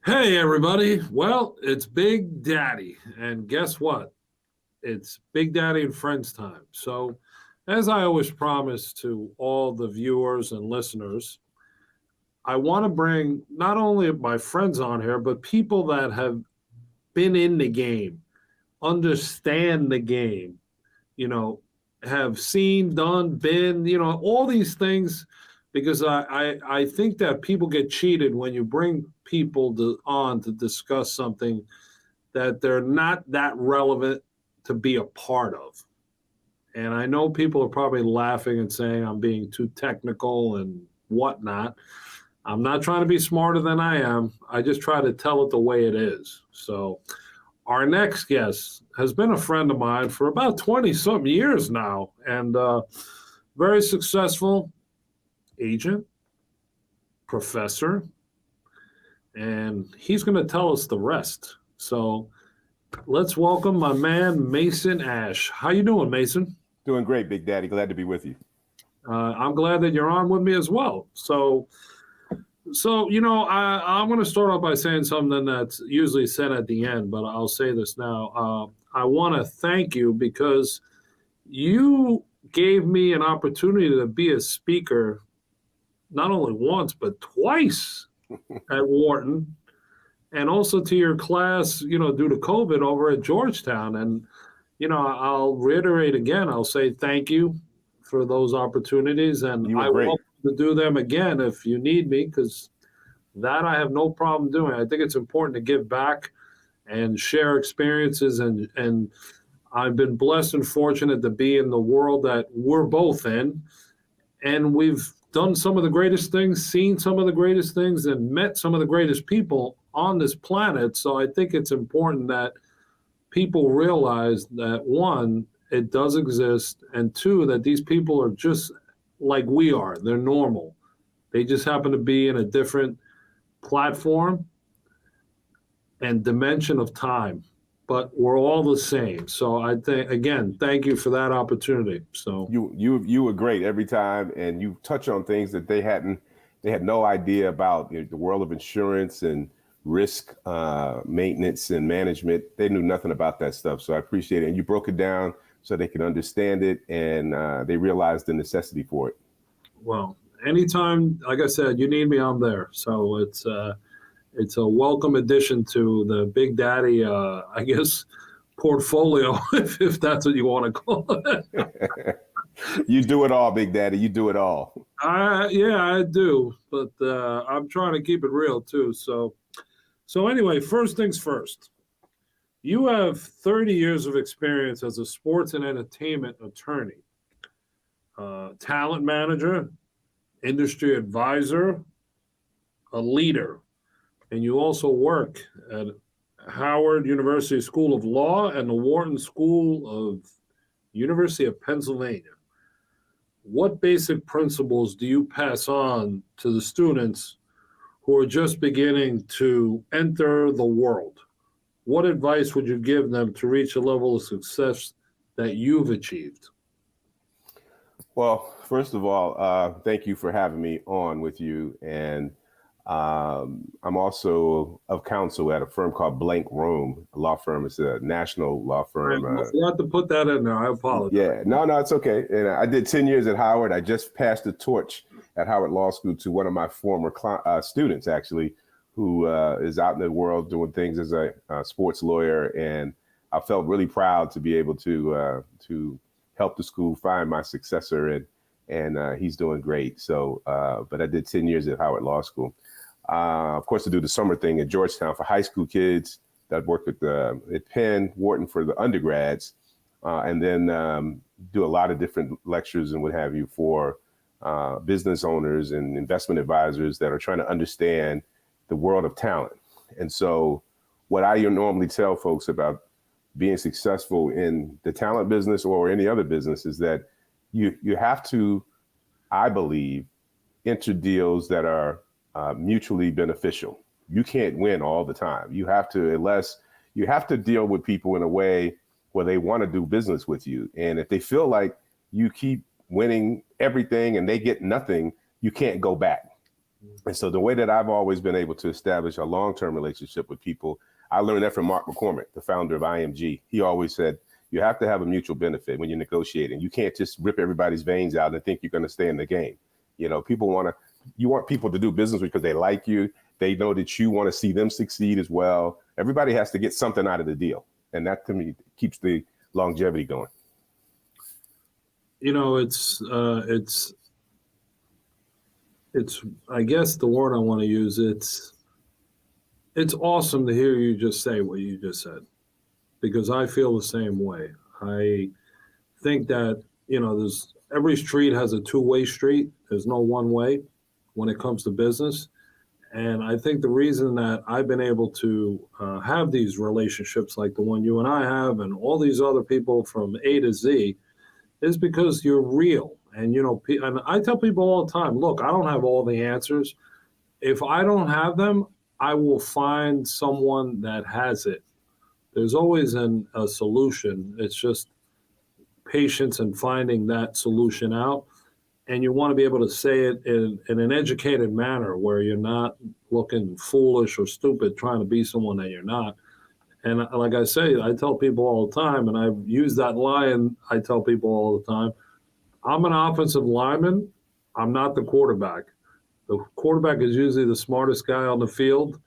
Hey, everybody. Well, it's Big Daddy. And guess what? It's Big Daddy and Friends time. So, as I always promise to all the viewers and listeners, I want to bring not only my friends on here, but people that have been in the game, understand the game, you know, have seen, done, been, all these things, because I think that people get cheated when you bring people on to discuss something that they're not that relevant to be a part of. And I know people are probably laughing and saying I'm being too technical and whatnot. I'm not trying to be smarter than I am. I just try to tell it the way it is. So, our next guest has been a friend of mine for about 20 some years now, and very successful agent, professor, and he's going to tell us the rest. So, let's welcome my man Mason Ashe. How you doing, Mason? Doing great, Big Daddy. Glad to be with you. I'm glad that you're on with me as well. I'm going to start off by saying something that's usually said at the end, but I'll say this now. I want to thank you because you gave me an opportunity to be a speaker not only once but twice at Wharton, and also to your class, due to COVID over at Georgetown. And I'll reiterate again, I'll say thank you for those opportunities. And You were I great. want to do them again if you need me, because that I have no problem doing. I think it's important to give back and share experiences. And I've been blessed and fortunate to be in the world that we're both in. And we've done some of the greatest things, seen some of the greatest things, and met some of the greatest people on this planet. So I think it's important that people realize that, one, it does exist, and two, that these people are just like we are. They're normal. They just happen to be in a different platform and dimension of time, but we're all the same. So I think, again, thank you for that opportunity. So You were great every time, and you touch on things that they had no idea about, the world of insurance and risk maintenance and management. They knew nothing about that stuff. So I appreciate it, and you broke it down so they could understand it, and they realized the necessity for it. well, anytime, like I said, you need me, I'm there. So it's a welcome addition to the Big Daddy, I guess, portfolio, if that's what you want to call it. You do it all, Big Daddy. You do it all. Yeah, I do, but I'm trying to keep it real too. So anyway, first things first. You have 30 years of experience as a sports and entertainment attorney, talent manager, industry advisor, a leader, and you also work at Howard University School of Law and the Wharton School of University of Pennsylvania. What basic principles do you pass on to the students who are just beginning to enter the world? What advice would you give them to reach a level of success that you've achieved? Well, first of all, thank you for having me on with you. And I'm also of counsel at a firm called Blank Room, a law firm. It's a national law I firm. forgot to put that in there. I apologize. Yeah, no, it's okay. And I did 10 years at Howard. I just passed the torch at Howard Law School to one of my former students, actually, who is out in the world doing things as a sports lawyer. And I felt really proud to be able to help the school find my successor, and he's doing great. So, but I did 10 years at Howard Law School. Of course, to do the summer thing at Georgetown for high school kids. That worked at Penn, Wharton for the undergrads, and then do a lot of different lectures and what have you for business owners and investment advisors that are trying to understand the world of talent. And so what I normally tell folks about being successful in the talent business or any other business is that you have to, I believe, enter deals that are mutually beneficial. You can't win all the time. You have to deal with people in a way where they want to do business with you. And if they feel like you keep winning everything and they get nothing, you can't go back. And so the way that I've always been able to establish a long-term relationship with people, I learned that from Mark McCormick, the founder of IMG. He always said, you have to have a mutual benefit when you're negotiating. You can't just rip everybody's veins out and think you're going to stay in the game. You know, you want people to do business because they like you. They know that you want to see them succeed as well. Everybody has to get something out of the deal. And that, to me, keeps the longevity going. You know, it's I guess the word I want to use, it's awesome to hear you just say what you just said, because I feel the same way. I think that, you know, every street has a two-way street. There's no one way when it comes to business. And I think the reason that I've been able to have these relationships like the one you and I have and all these other people from A to Z is because you're real. And, you know, and I tell people all the time, look, I don't have all the answers. If I don't have them, I will find someone that has it. There's always a solution. It's just patience and finding that solution out. And you want to be able to say it in an educated manner where you're not looking foolish or stupid trying to be someone that you're not. And like I say, I tell people all the time, and I've used that line, I tell people all the time, I'm an offensive lineman. I'm not the quarterback. The quarterback is usually the smartest guy on the field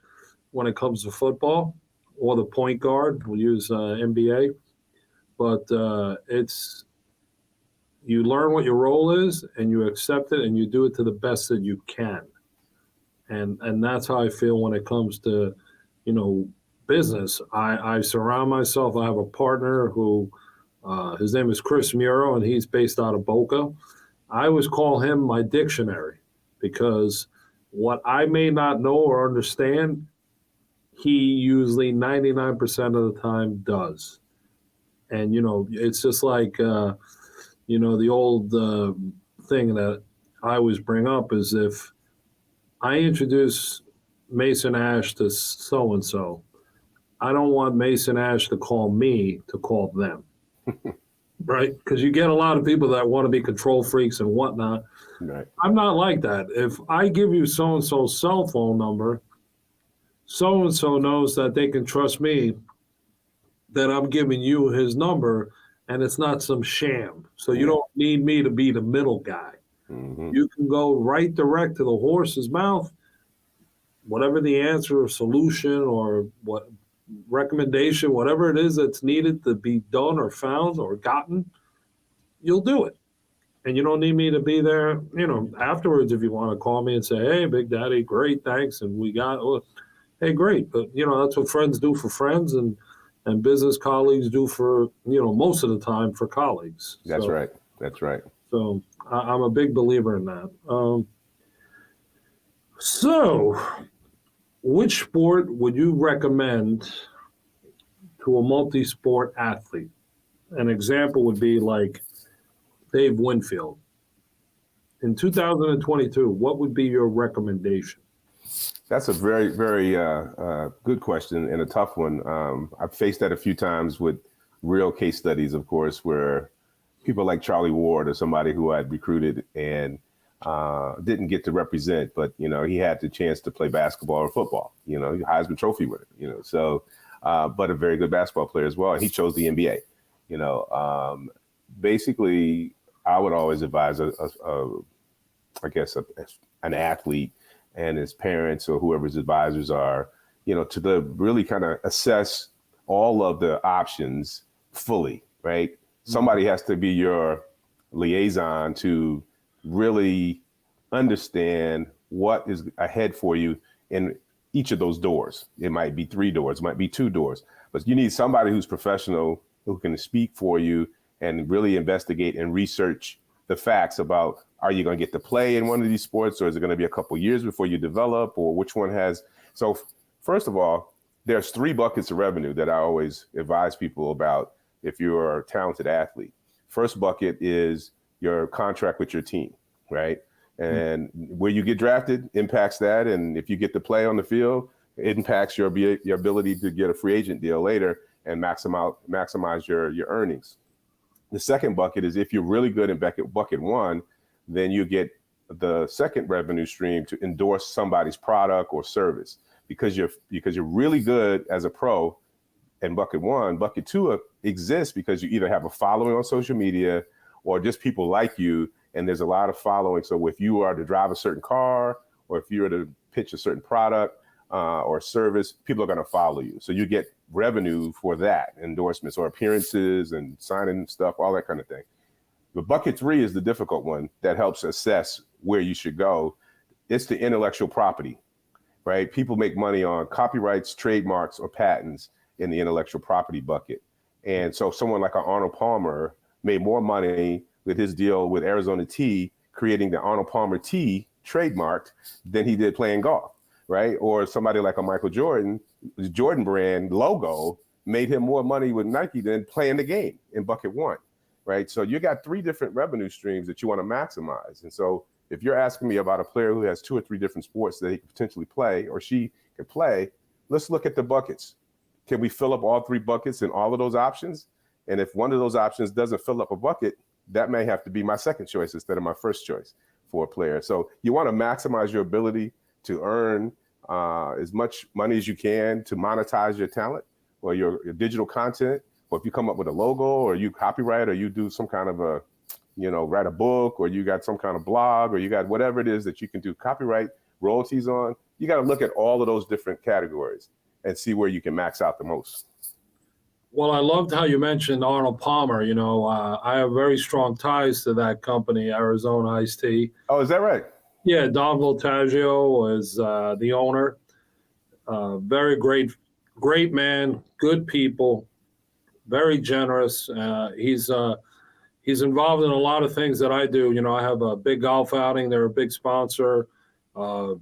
when it comes to football, or the point guard. We'll use NBA. But you learn what your role is, and you accept it, and you do it to the best that you can. And that's how I feel when it comes to, you know, business. I surround myself. I have a partner who, his name is Chris Muro, and he's based out of Boca. I always call him my dictionary, because what I may not know or understand, he usually 99% of the time does. And, you know, it's just like, you know, the old thing that I always bring up is, if I introduce Mason Ashe to so-and-so, I don't want Mason Ashe to call me to call them, right? Because you get a lot of people that want to be control freaks and whatnot. Right. I'm not like that. If I give you so-and-so's cell phone number, so-and-so knows that they can trust me, that I'm giving you his number, and it's not some sham. So you don't need me to be the middle guy. Mm-hmm. You can go right direct to the horse's mouth. Whatever the answer or solution or what recommendation, whatever it is that's needed to be done or found or gotten, you'll do it. And you don't need me to be there, you know, afterwards. If you want to call me and say, hey, Big Daddy, great, thanks, and we got, hey, great. But, you know, that's what friends do for friends, and business colleagues do for, you know, most of the time for colleagues. That's right. That's right. So I'm a big believer in that. So which sport would you recommend to a multi-sport athlete? An example would be like Dave Winfield. In 2022, what would be your recommendation? That's a very, very good question, and a tough one. I've faced that a few times with real case studies, of course, where people like Charlie Ward, or somebody who I'd recruited and didn't get to represent, but, you know, he had the chance to play basketball or football, you know, Heisman Trophy winner, you know, so, but a very good basketball player as well. And he chose the NBA, you know. Basically, I would always advise an athlete and his parents or whoever's advisors are, you know, to really kind of assess all of the options fully, right? Mm-hmm. Somebody has to be your liaison to really understand what is ahead for you in each of those doors. It might be 3 doors, it might be 2 doors, but you need somebody who's professional, who can speak for you and really investigate and research the facts about, are you going to get to play in one of these sports, or is it going to be a couple years before you develop, or which one has? So first of all, there's 3 buckets of revenue that I always advise people about if you're a talented athlete. First bucket is your contract with your team, right? And where you get drafted impacts that. And if you get to play on the field, it impacts your ability to get a free agent deal later and maximize your earnings. The second bucket is, if you're really good in bucket 1, then you get the second revenue stream to endorse somebody's product or service because you're really good as a pro. And bucket one, bucket two exists because you either have a following on social media or just people like you, and there's a lot of following. So if you are to drive a certain car or if you are to pitch a certain product or service, people are going to follow you. So you get revenue for that, endorsements or appearances and signing stuff, all that kind of thing. But bucket three is the difficult one that helps assess where you should go. It's the intellectual property, right? People make money on copyrights, trademarks, or patents in the intellectual property bucket. And so someone like an Arnold Palmer made more money with his deal with Arizona Tea, creating the Arnold Palmer Tea trademarked than he did playing golf, right? Or somebody like a Michael Jordan, the Jordan brand logo made him more money with Nike than playing the game in bucket one, right? So you got three different revenue streams that you want to maximize. And so if you're asking me about a player who has two or three different sports that he could potentially play or she could play, let's look at the buckets. Can we fill up all three buckets in all of those options? And if one of those options doesn't fill up a bucket, that may have to be my second choice instead of my first choice for a player. So you want to maximize your ability to earn as much money as you can to monetize your talent or your digital content. Or if you come up with a logo or you copyright or you do some kind of a, write a book or you got some kind of blog or you got whatever it is that you can do copyright royalties on, you got to look at all of those different categories and see where you can max out the most. Well, I loved how you mentioned Arnold Palmer. I have very strong ties to that company, Arizona Iced Tea. Oh, is that right? Yeah, Don Voltaggio was the owner. Very great man, good people, very generous. He's involved in a lot of things that I do. I have a big golf outing. They're a big sponsor.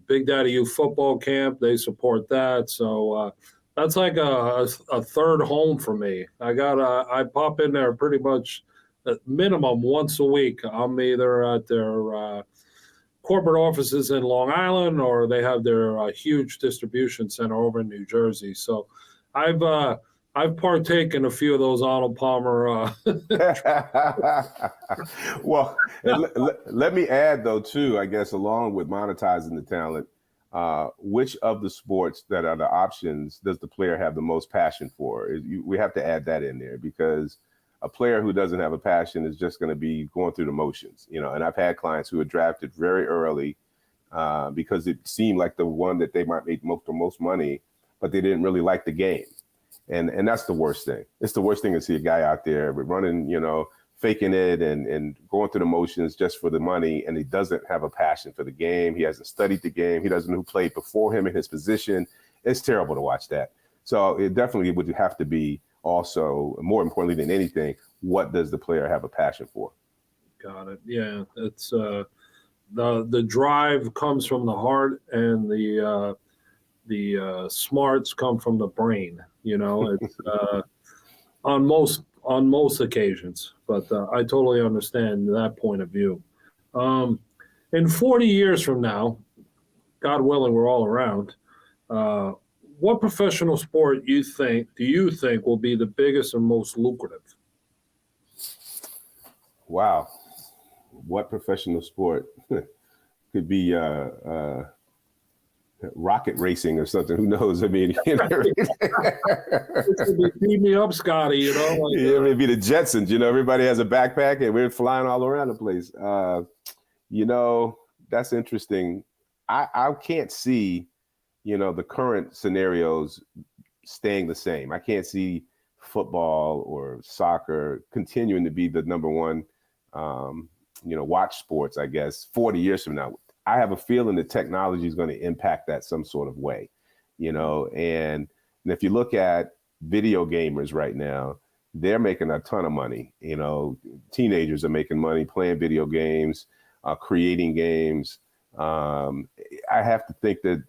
Big Daddy U football camp. They support that. So that's like a third home for me. I pop in there pretty much at minimum once a week. I'm either at their corporate offices in Long Island or they have their huge distribution center over in New Jersey. So I've partaken a few of those Arnold Palmer. Well, let me add though too, I guess, along with monetizing the talent, which of the sports that are the options does the player have the most passion for? We have to add that in there because a player who doesn't have a passion is just going to be going through the motions, and I've had clients who are drafted very early because it seemed like the one that they might make the most money, but they didn't really like the game. And that's the worst thing. It's the worst thing to see a guy out there running, faking it and going through the motions just for the money. And he doesn't have a passion for the game. He hasn't studied the game. He doesn't know who played before him in his position. It's terrible to watch that. So it definitely would have to be also, more importantly than anything, what does the player have a passion for? Got it. Yeah, it's the drive comes from the heart and the smarts come from the brain. It's on most occasions, but I totally understand that point of view. In 40 years from now, God willing, we're all around. What professional sport do you think will be the biggest and most lucrative? Wow, what professional sport could be? Rocket racing or something. Who knows? I mean, Beat me up, Scotty. Yeah, maybe the Jetsons. Everybody has a backpack and we're flying all around the place. That's interesting. I can't see, the current scenarios staying the same. I can't see football or soccer continuing to be the number one, watch sports, I guess, 40 years from now. I have a feeling that technology is going to impact that some sort of way, and if you look at video gamers right now, they're making a ton of money. Teenagers are making money playing video games, creating games. I have to think that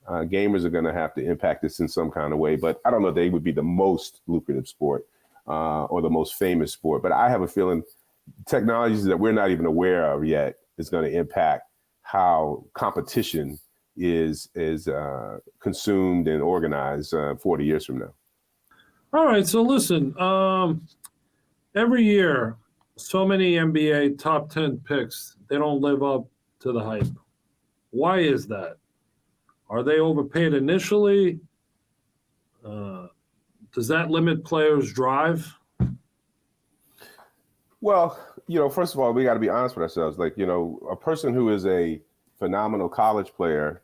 gamers are going to have to impact this in some kind of way, but I don't know if they would be the most lucrative sport or the most famous sport. But I have a feeling technologies that we're not even aware of yet is going to impact how competition is consumed and organized 40 years from now. All right. So listen, every year, so many NBA top 10 picks, they don't live up to the hype. Why is that? Are they overpaid initially? Does that limit players' drive? Well, first of all, we got to be honest with ourselves. Like, a person who is a phenomenal college player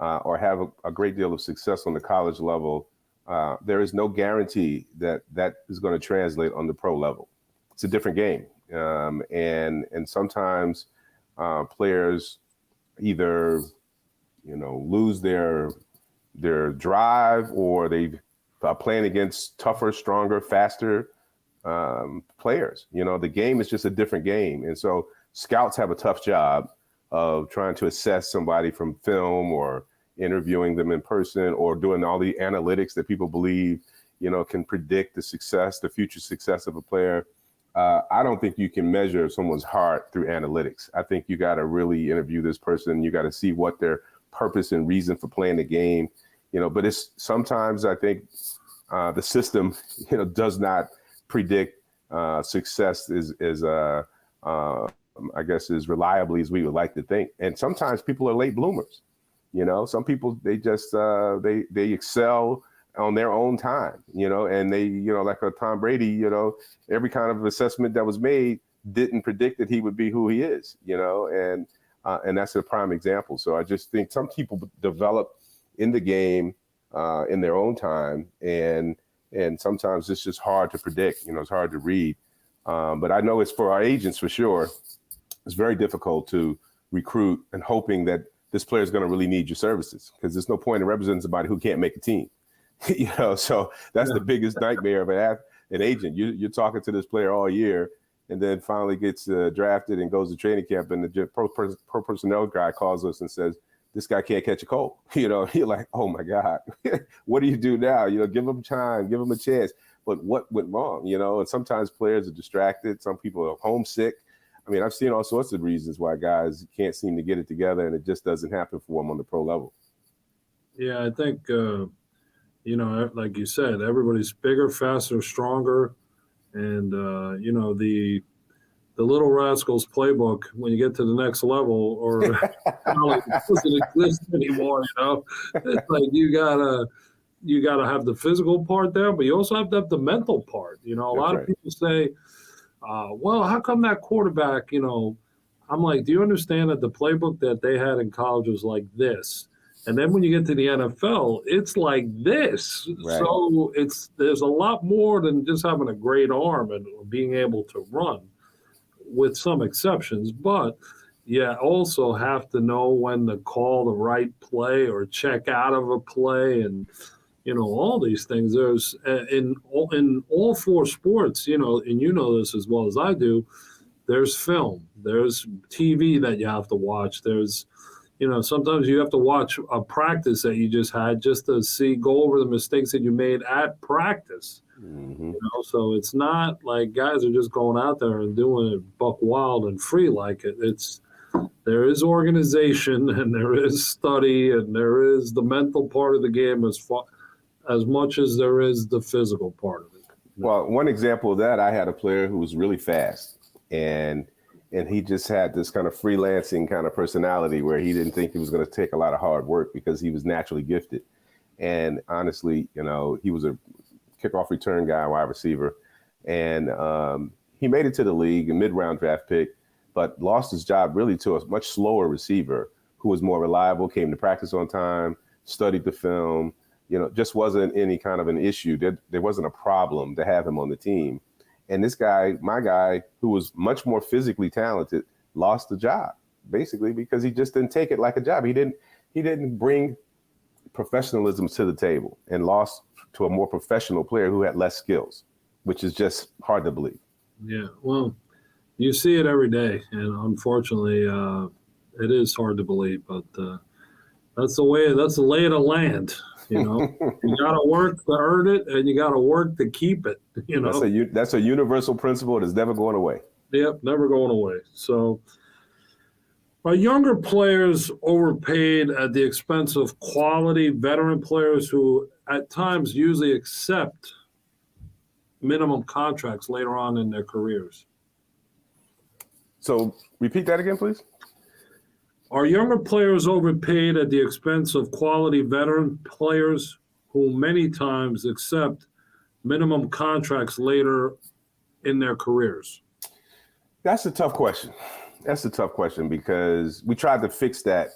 or have a great deal of success on the college level, there is no guarantee that that is going to translate on the pro level. It's a different game. And sometimes players either, lose their drive, or they are playing against tougher, stronger, faster players. The game is just a different game. And so scouts have a tough job of trying to assess somebody from film, or interviewing them in person, or doing all the analytics that people believe, can predict the future success of a player. I don't think you can measure someone's heart through analytics. I think you got to really interview this person. You got to see what their purpose and reason for playing the game, but it's sometimes I think the system, does not predict success I guess as reliably as we would like to think. And sometimes people are late bloomers. Some people, they just, they excel on their own time, and they, like a Tom Brady, every kind of assessment that was made didn't predict that he would be who he is, and that's a prime example. So I just think some people develop in the game in their own time, and sometimes it's just hard to predict, it's hard to read. But I know it's for our agents for sure. It's very difficult to recruit and hoping that this player is going to really need your services, because there's no point in representing somebody who can't make a team. So that's the biggest nightmare of an agent. You're talking to this player all year, and then finally gets drafted and goes to training camp, and the pro personnel guy calls us and says, this guy can't catch a cold. You're like, oh my God, what do you do now? Give him time, give him a chance. But what went wrong? And sometimes players are distracted. Some people are homesick. I mean, I've seen all sorts of reasons why guys can't seem to get it together, and it just doesn't happen for them on the pro level. Yeah, I think, like you said, everybody's bigger, faster, stronger. And, the Little Rascals playbook, when you get to the next level, or it doesn't exist anymore, It's like you gotta have the physical part there, but you also have to have the mental part. A lot of people say, well, how come that quarterback, I'm like, do you understand that the playbook that they had in college was like this? And then when you get to the NFL, it's like this. Right. So there's a lot more than just having a great arm and being able to run, with some exceptions. But you also have to know when to call the right play or check out of a play, and all these things. There's in all four sports, and this as well as I do, there's film, there's TV that you have to watch. There's, sometimes you have to watch a practice that you just had just to go over the mistakes that you made at practice. Mm-hmm. So it's not like guys are just going out there and doing it buck wild and free like it. There is organization, and there is study, and there is the mental part of the game as much as there is the physical part of it. Well, one example of that, I had a player who was really fast, and he just had this kind of freelancing kind of personality where he didn't think he was going to take a lot of hard work because he was naturally gifted. And honestly, he was a kickoff return guy, wide receiver, and he made it to the league, a mid-round draft pick, but lost his job really to a much slower receiver who was more reliable, came to practice on time, studied the film, just wasn't any kind of an issue. There wasn't a problem to have him on the team. And this guy, my guy, who was much more physically talented, lost the job basically because he just didn't take it like a job. He didn't bring professionalism to the table, and lost to a more professional player who had less skills, which is just hard to believe. Yeah, well, you see it every day, and unfortunately, it is hard to believe, but that's the lay of the land. You got to work to earn it, and you got to work to keep it. That's a universal principle that's never going away. Yep, never going away. So, are younger players overpaid at the expense of quality veteran players who, at times, usually accept minimum contracts later on in their careers? So, repeat that again, please. Are younger players overpaid at the expense of quality veteran players who many times accept minimum contracts later in their careers? That's a tough question. That's a tough question because we tried to fix that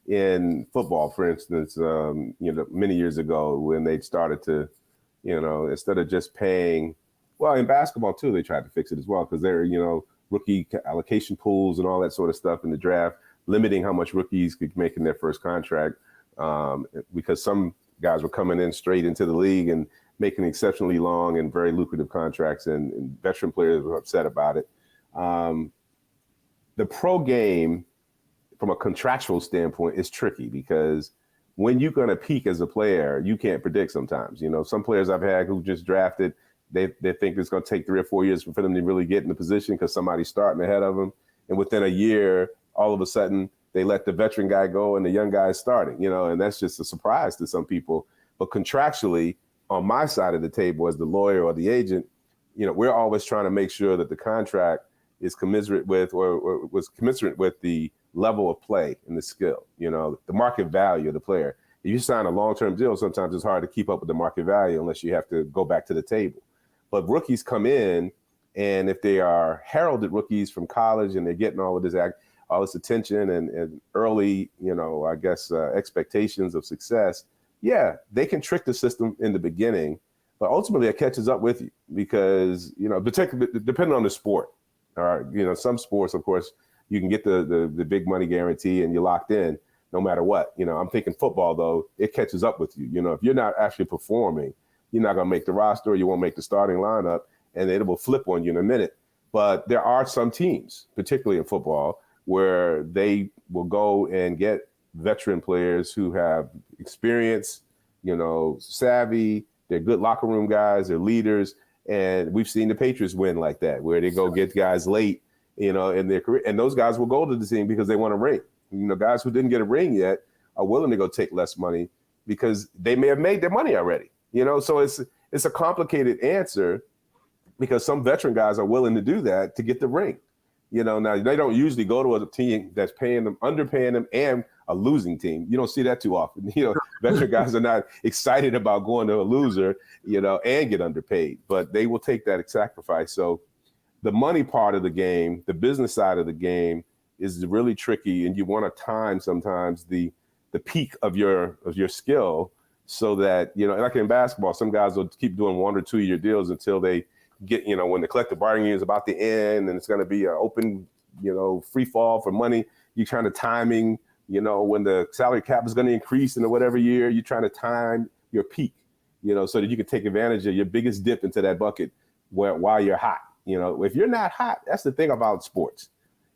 in football, for instance, many years ago when they started to, instead of just paying, well, in basketball too, they tried to fix it as well because they're, rookie allocation pools and all that sort of stuff in the draft, limiting how much rookies could make in their first contract because some guys were coming in straight into the league and making exceptionally long and very lucrative contracts, and veteran players were upset about it. The pro game, from a contractual standpoint, is tricky because when you're going to peak as a player, you can't predict sometimes. Some players I've had who just drafted, they think it's going to take 3 or 4 years for them to really get in the position because somebody's starting ahead of them. And within a year, all of a sudden, they let the veteran guy go and the young guy is starting, and that's just a surprise to some people. But contractually, on my side of the table as the lawyer or the agent, we're always trying to make sure that the contract is commensurate with or was commensurate with the level of play and the skill, the market value of the player. If you sign a long-term deal, sometimes it's hard to keep up with the market value unless you have to go back to the table. But rookies come in, and if they are heralded rookies from college and they're getting all this attention and early, expectations of success, yeah, they can trick the system in the beginning, but ultimately it catches up with you because, depending on the sport. All right, some sports, of course, you can get the big money guarantee and you're locked in no matter what. I'm thinking football, though, it catches up with you. If you're not actually performing, you're not going to make the roster, you won't make the starting lineup, and it will flip on you in a minute. But there are some teams, particularly in football, where they will go and get veteran players who have experience, savvy, they're good locker room guys, they're leaders. And we've seen the Patriots win like that, where they go get guys late, in their career. And those guys will go to the team because they want a ring. Guys who didn't get a ring yet are willing to go take less money because they may have made their money already. So it's a complicated answer because some veteran guys are willing to do that to get the ring. Now they don't usually go to a team that's paying them, underpaying them, and a losing team. You don't see that too often. Veteran guys are not excited about going to a loser, and get underpaid, but they will take that sacrifice. So the money part of the game, the business side of the game is really tricky, and you want to time sometimes the peak of your skill so that, like in basketball, some guys will keep doing 1 or 2 year deals until they get, when the collective bargaining is about to end and it's going to be an open, free fall for money. You're trying to timing, when the salary cap is going to increase in whatever year, you're trying to time your peak, so that you can take advantage of your biggest dip into that bucket while you're hot. If you're not hot, that's the thing about sports.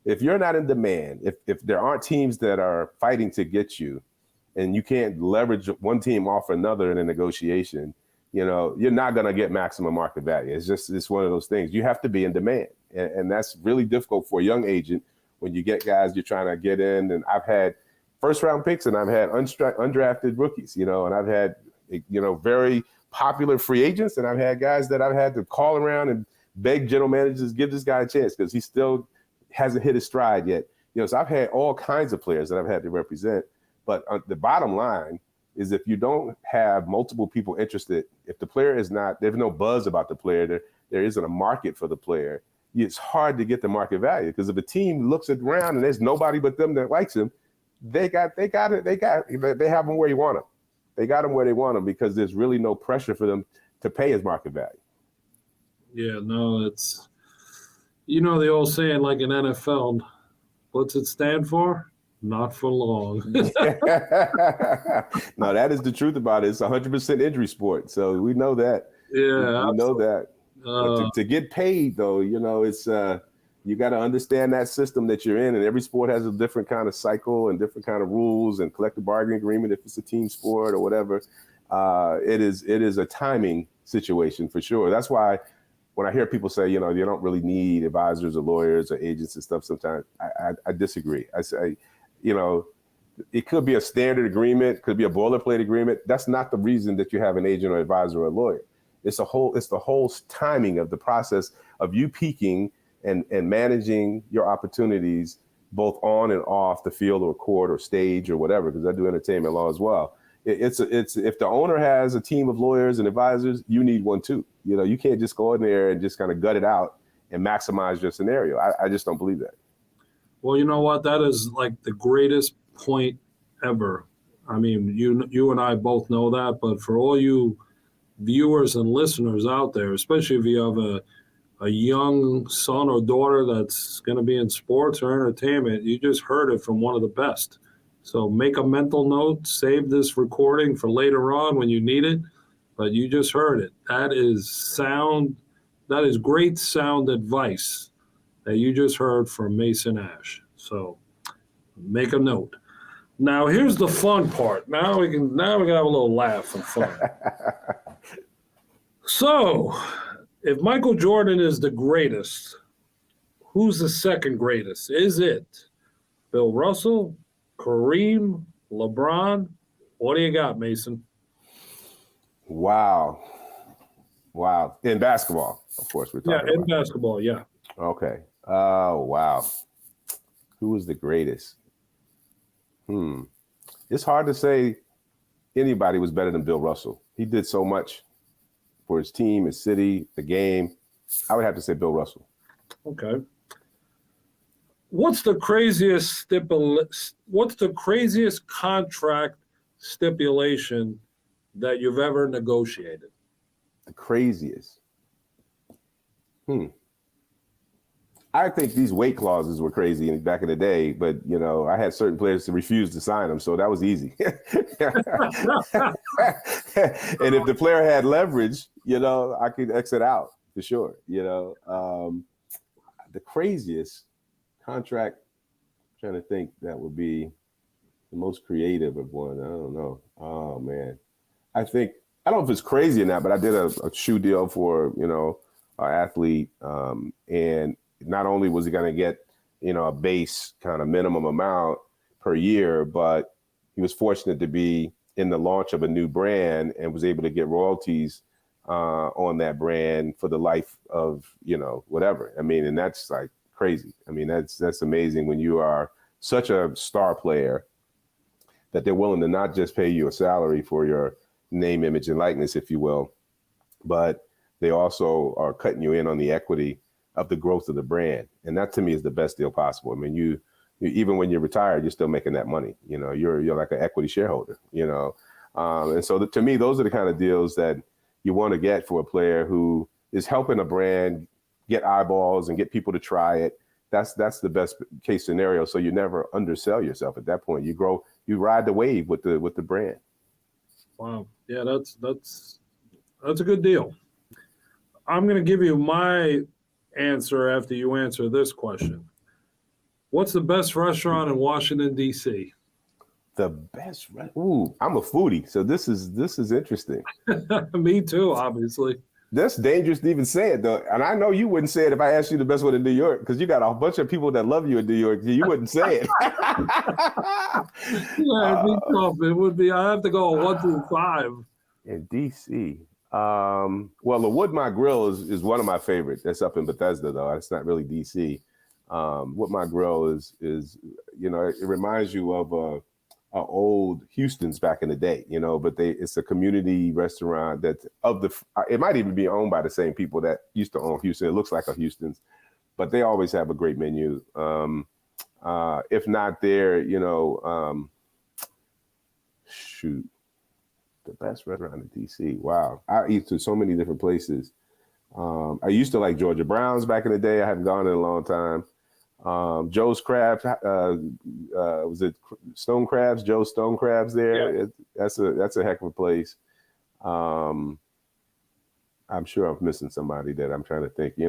If you're not in demand, if there aren't teams that are fighting to get you and you can't leverage one team off another in a negotiation, you're not going to get maximum market value. It's one of those things. You have to be in demand. And that's really difficult for a young agent when you get guys you're trying to get in. And I've had first round picks and I've had undrafted rookies, and I've had, very popular free agents. And I've had guys that I've had to call around and beg general managers, give this guy a chance because he still hasn't hit his stride yet. So I've had all kinds of players that I've had to represent. But the bottom line is if you don't have multiple people interested, if the player is not, there's no buzz about the player, there isn't a market for the player, it's hard to get the market value. Because if a team looks around and there's nobody but them that likes him, they have him where you want him. They got him where they want him because there's really no pressure for them to pay his market value. Yeah, no, it's, the old saying like in NFL, what's it stand for? Not for long. No, that is the truth about it. It's 100% injury sport. So we know that. Yeah, we know that. But to get paid, though, it's you got to understand that system that you're in. And every sport has a different kind of cycle and different kind of rules and collective bargaining agreement if it's a team sport or whatever. It is a timing situation for sure. That's why when I hear people say, you don't really need advisors or lawyers or agents and stuff sometimes, I disagree. I say, it could be a standard agreement, could be a boilerplate agreement. That's not the reason that you have an agent or advisor or a lawyer. It's the whole timing of the process of you peaking and managing your opportunities both on and off the field or court or stage or whatever, because I do entertainment law as well. It's if the owner has a team of lawyers and advisors, you need one too. You know, you can't just go in there and just kind of gut it out and maximize your scenario. I just don't believe that. Well, you know what? That is like the greatest point ever. I mean, you and I both know that, but for all you viewers and listeners out there, especially if you have a young son or daughter that's going to be in sports or entertainment, you just heard it from one of the best. So make a mental note, save this recording for later on when you need it, but you just heard it. That is great sound advice that you just heard from Mason Ashe. So make a note. Now here's the fun part. Now we can have a little laugh and fun. So, if Michael Jordan is the greatest, who's the second greatest? Is it Bill Russell, Kareem, LeBron? What do you got, Mason? Wow. In basketball, of course, we're talking about. Basketball, yeah. Okay. Oh, wow. Who is the greatest? It's hard to say anybody was better than Bill Russell. He did so much for his team, his city, the game. I would have to say Bill Russell. Okay. What's the craziest contract stipulation that you've ever negotiated? The craziest. I think these weight clauses were crazy back in the day, but I had certain players to refuse to sign them, so that was easy. And if the player had leverage, I could exit out for sure. The craziest contract, I'm trying to think, that would be the most creative of one. I don't know. Oh man, I don't know if it's crazy or not, but I did a shoe deal for our athlete, and not only was he going to get, a base kind of minimum amount per year, but he was fortunate to be in the launch of a new brand and was able to get royalties on that brand for the life of, whatever. I mean, and that's like crazy. I mean, that's amazing when you are such a star player that they're willing to not just pay you a salary for your name, image, and likeness, if you will, but they also are cutting you in on the equity of the growth of the brand. And that to me is the best deal possible. I mean, you even when you're retired, you're still making that money. You're like an equity shareholder, and so to me, those are the kind of deals that you want to get for a player who is helping a brand get eyeballs and get people to try it. That's the best case scenario. So you never undersell yourself at that point. You grow, you ride the wave with the brand. Wow. Yeah, that's a good deal. I'm going to give you my answer after you answer this question. What's the best restaurant in Washington, D.C.? The best Ooh, I'm a foodie, so this is interesting. Me too, obviously. That's dangerous to even say it, though. And I know you wouldn't say it if I asked you the best one in New York, because you got a bunch of people that love you in New York. You wouldn't say it. Yeah, it'd be tough. It would be. I have to go 1 through 5. In D.C. Well, the Woodmont Grill is one of my favorites. That's up in Bethesda, though. It's not really D.C. Woodmont Grill is it reminds you of old Houston's back in the day, but it's a community restaurant that it might even be owned by the same people that used to own Houston. It looks like a Houston's, but they always have a great menu. If not there, the best restaurant in DC. Wow. I eat to so many different places. I used to like Georgia Brown's back in the day. I haven't gone in a long time. Joe's Crabs, was it Stone Crabs? Joe's Stone Crabs there. Yeah. That's a heck of a place. I'm sure I'm missing somebody that I'm trying to think, I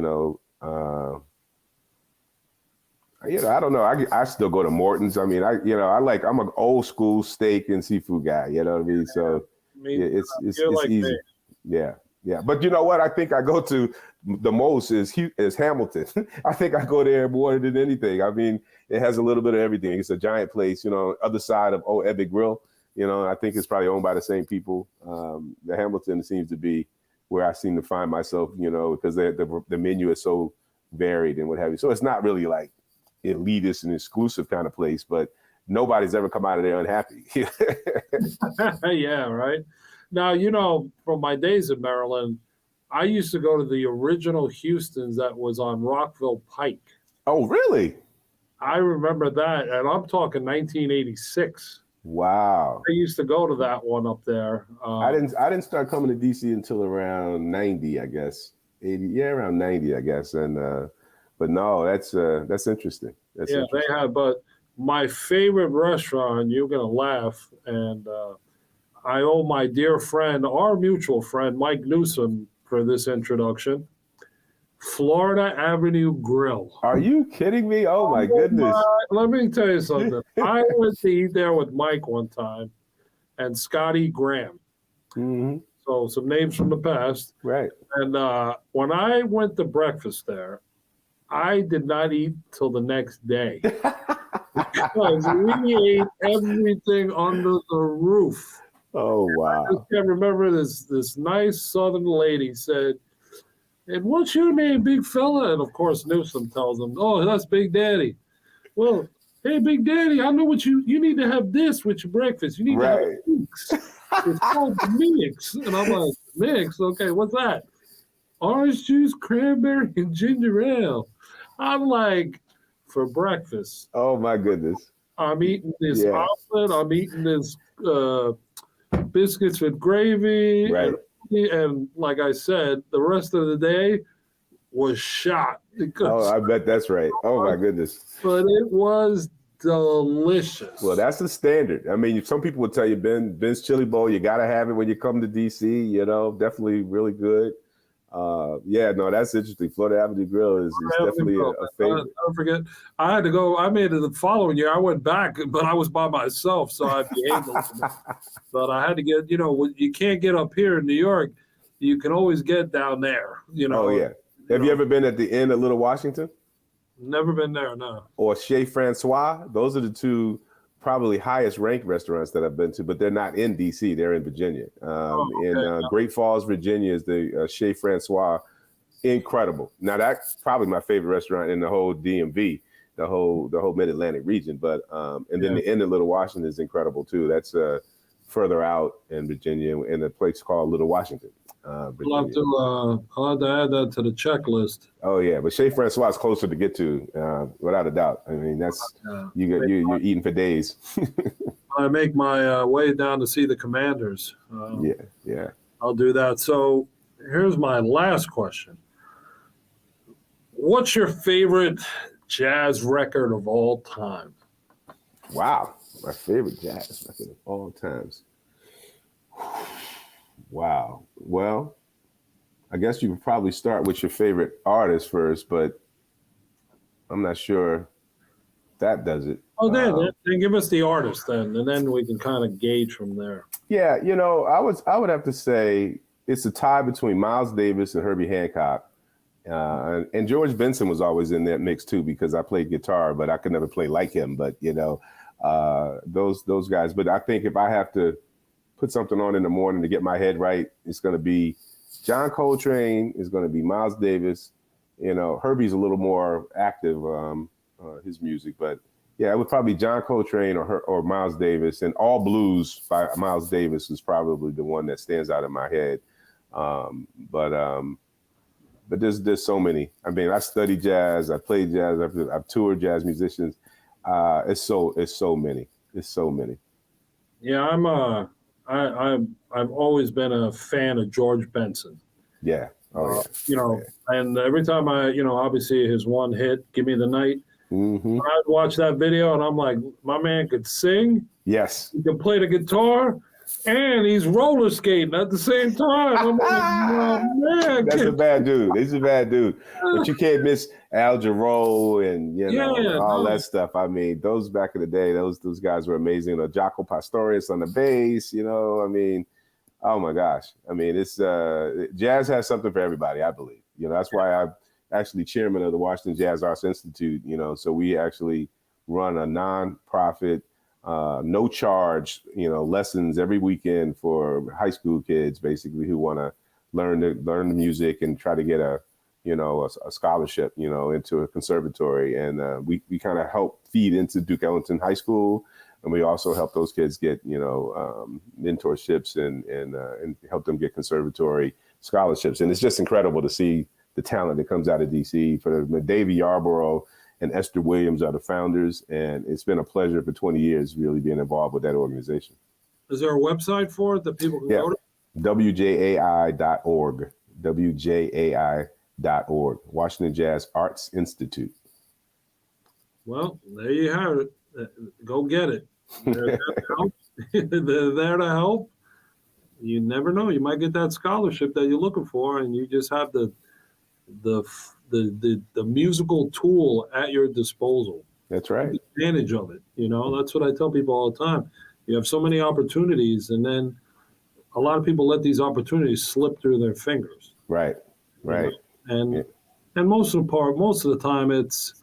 don't know. I still go to Morton's. I mean, I'm an old school steak and seafood guy, you know what I mean? So it's like easy. Me. Yeah. Yeah, but you know what? I think I go to the most is Hamilton. I think I go there more than anything. I mean, it has a little bit of everything. It's a giant place, other side of Old Epic Grill. I think it's probably owned by the same people. The Hamilton seems to be where I seem to find myself, because the menu is so varied and what have you. So it's not really like elitist and exclusive kind of place, but nobody's ever come out of there unhappy. Yeah, right. Now, from my days in Maryland, I used to go to the original Houston's that was on Rockville Pike. Oh, really? I remember that, and I'm talking 1986. Wow. I used to go to that one up there. I didn't start coming to DC until around 90, I guess. 80, yeah, around 90, I guess. And but no, that's interesting. That's Yeah, interesting. they had, but my favorite restaurant, you're gonna laugh, and I owe my dear friend, our mutual friend, Mike Newsom, for this introduction. Florida Avenue Grill. Are you kidding me? Oh my goodness. Let me tell you something. I went to eat there with Mike one time and Scotty Graham. Mm-hmm. So some names from the past. Right. And when I went to breakfast there, I did not eat till the next day because we ate everything under the roof. Oh wow. I just can't remember this nice Southern lady said, "And what's your name, big fella?" And of course, Newsom tells him, "Oh, that's Big Daddy." Well, hey, Big Daddy, I know what you need to have this with your breakfast. You need to have a mix. It's called mix. And I'm like, mix? Okay, what's that? Orange juice, cranberry, and ginger ale. I'm like, for breakfast. Oh my goodness. I'm eating this omelet. I'm eating this biscuits with gravy. Right. And like I said, the rest of the day was shot. Oh, I bet that's right. Oh my goodness. But it was delicious. Well, that's the standard. I mean, some people would tell you Ben's Chili Bowl, you got to have it when you come to DC, definitely really good. Yeah, no, that's interesting. Florida Avenue Grill is definitely a favorite. Don't forget, I had to go. I made it the following year. I went back, but I was by myself, so I behaved a little bit. But I had to get, you can't get up here in New York. You can always get down there, Oh, yeah. Have you ever been at the Inn at Little Washington? Never been there, no. Or Chez Francois? Those are the two probably highest ranked restaurants that I've been to, but they're not in DC. They're in Virginia. In Great Falls, Virginia is the Chez Francois. Incredible. Now that's probably my favorite restaurant in the whole DMV, the whole Mid-Atlantic region. But and then the Inn at Little Washington is incredible too. That's further out in Virginia in a place called Little Washington. I'll have to add that to the checklist. Oh yeah, but Chez Francois is closer to get to, without a doubt. I mean, that's you're eating for days. I make my way down to see the Commanders. Yeah. I'll do that. So here's my last question. What's your favorite jazz record of all time? Wow, my favorite jazz record of all times. Wow. Well, I guess you could probably start with your favorite artist first, but I'm not sure that does it. Oh, then give us the artist then, and then we can kind of gauge from there. Yeah, I would have to say it's a tie between Miles Davis and Herbie Hancock, and George Benson was always in that mix too because I played guitar, but I could never play like him. But those guys. But I think if I have to put something on in the morning to get my head right, it's going to be John Coltrane, it's going to be Miles Davis. Herbie's a little more active, his music, but yeah, it would probably be John Coltrane or Miles Davis, and All Blues by Miles Davis is probably the one that stands out in my head. But there's so many. I mean, I study jazz, I play jazz, I've toured jazz musicians. It's so many. Yeah, I've always been a fan of George Benson. Yeah. Oh yeah. And every time obviously his one hit, "Give Me the Night," Mm-hmm. I'd watch that video and I'm like, my man could sing, Yes. he can play the guitar, and he's roller skating at the same time. I'm like, oh, man. That's a bad dude. He's a bad dude. But you can't miss Al Jarreau and all that stuff. I mean, those back in the day, those guys were amazing. Jaco Pastorius on the bass, I mean, oh my gosh. I mean, it's jazz has something for everybody, I believe. That's why I'm actually chairman of the Washington Jazz Arts Institute, so we actually run a nonprofit, no charge, lessons every weekend for high school kids, basically, who want to learn the music and try to get a a scholarship, into a conservatory. And we kind of help feed into Duke Ellington High School. And we also help those kids get, mentorships and help them get conservatory scholarships. And it's just incredible to see the talent that comes out of DC. For Davey Yarborough and Esther Williams are the founders. And it's been a pleasure for 20 years really being involved with that organization. Is there a website for it that people can go to? WJAI.org. WJAI.org. Washington Jazz Arts Institute. Well, there you have it. Go get it. They're there to help. They're there to help. You never know. You might get that scholarship that you're looking for, and you just have the musical tool at your disposal. That's right. Take advantage of it. That's what I tell people all the time. You have so many opportunities, and then a lot of people let these opportunities slip through their fingers. Right. And most of the time, it's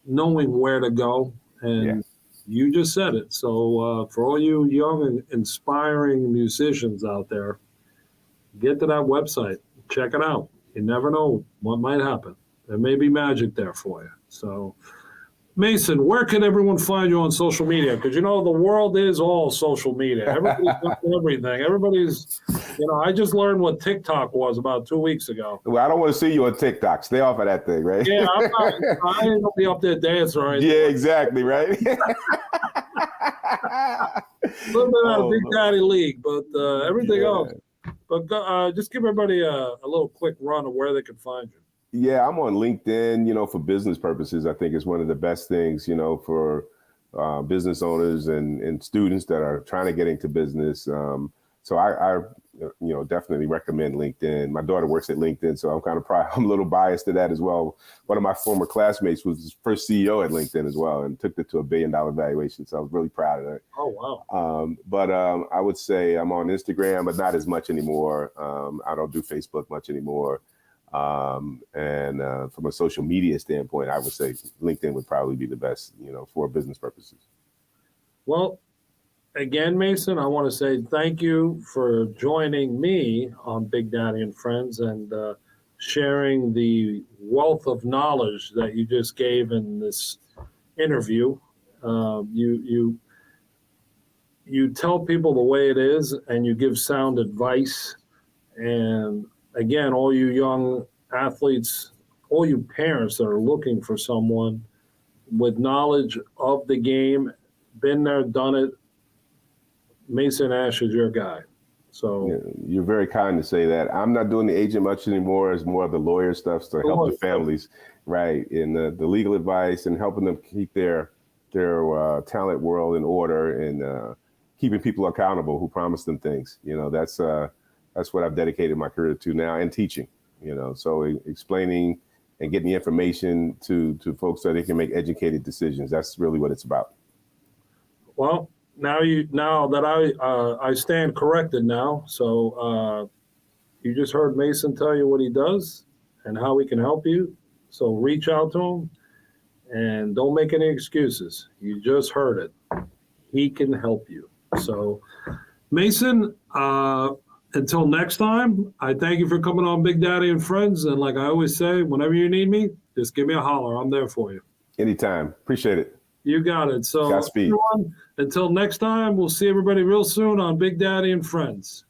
knowing where to go. And you just said it. So for all you young and inspiring musicians out there, get to that website, check it out. You never know what might happen. There may be magic there for you. So, Mason, where can everyone find you on social media? Because, the world is all social media. Everybody's got everything. Everybody's, I just learned what TikTok was about 2 weeks ago. Well, I don't want to see you on TikTok. Stay off of that thing, right? Yeah, I ain't going to be up there dancing or anything. Yeah, exactly, right? A little bit out of Big Daddy League, but everything else. But just give everybody a little quick run of where they can find you. Yeah, I'm on LinkedIn, for business purposes. I think it's one of the best things, for business owners and students that are trying to get into business. So I definitely recommend LinkedIn. My daughter works at LinkedIn, so I'm kind of proud. I'm a little biased to that as well. One of my former classmates was his first CEO at LinkedIn as well, and took it to $1 billion valuation. So I was really proud of that. Oh, wow. But I would say I'm on Instagram, but not as much anymore. I don't do Facebook much anymore. And from a social media standpoint, I would say LinkedIn would probably be the best, for business purposes. Well, again, Mason, I want to say thank you for joining me on Big Daddy and Friends and sharing the wealth of knowledge that you just gave in this interview. You tell people the way it is, and you give sound advice. And again, all you young athletes, all you parents that are looking for someone with knowledge of the game, been there, done it, Mason Ashe is your guy. So you're very kind to say that. I'm not doing the agent much anymore. It's more of the lawyer stuff to help the families, right? And the legal advice and helping them keep their talent world in order and keeping people accountable who promise them things. That's what I've dedicated my career to now, and teaching. So explaining and getting the information to folks so they can make educated decisions. That's really what it's about. Well, now that I stand corrected now. So you just heard Mason tell you what he does and how he can help you. So reach out to him and don't make any excuses. You just heard it. He can help you. So Mason, until next time, I thank you for coming on Big Daddy and Friends. And like I always say, whenever you need me, just give me a holler. I'm there for you. Anytime. Appreciate it. You got it. So Godspeed. Everyone, until next time, we'll see everybody real soon on Big Daddy and Friends.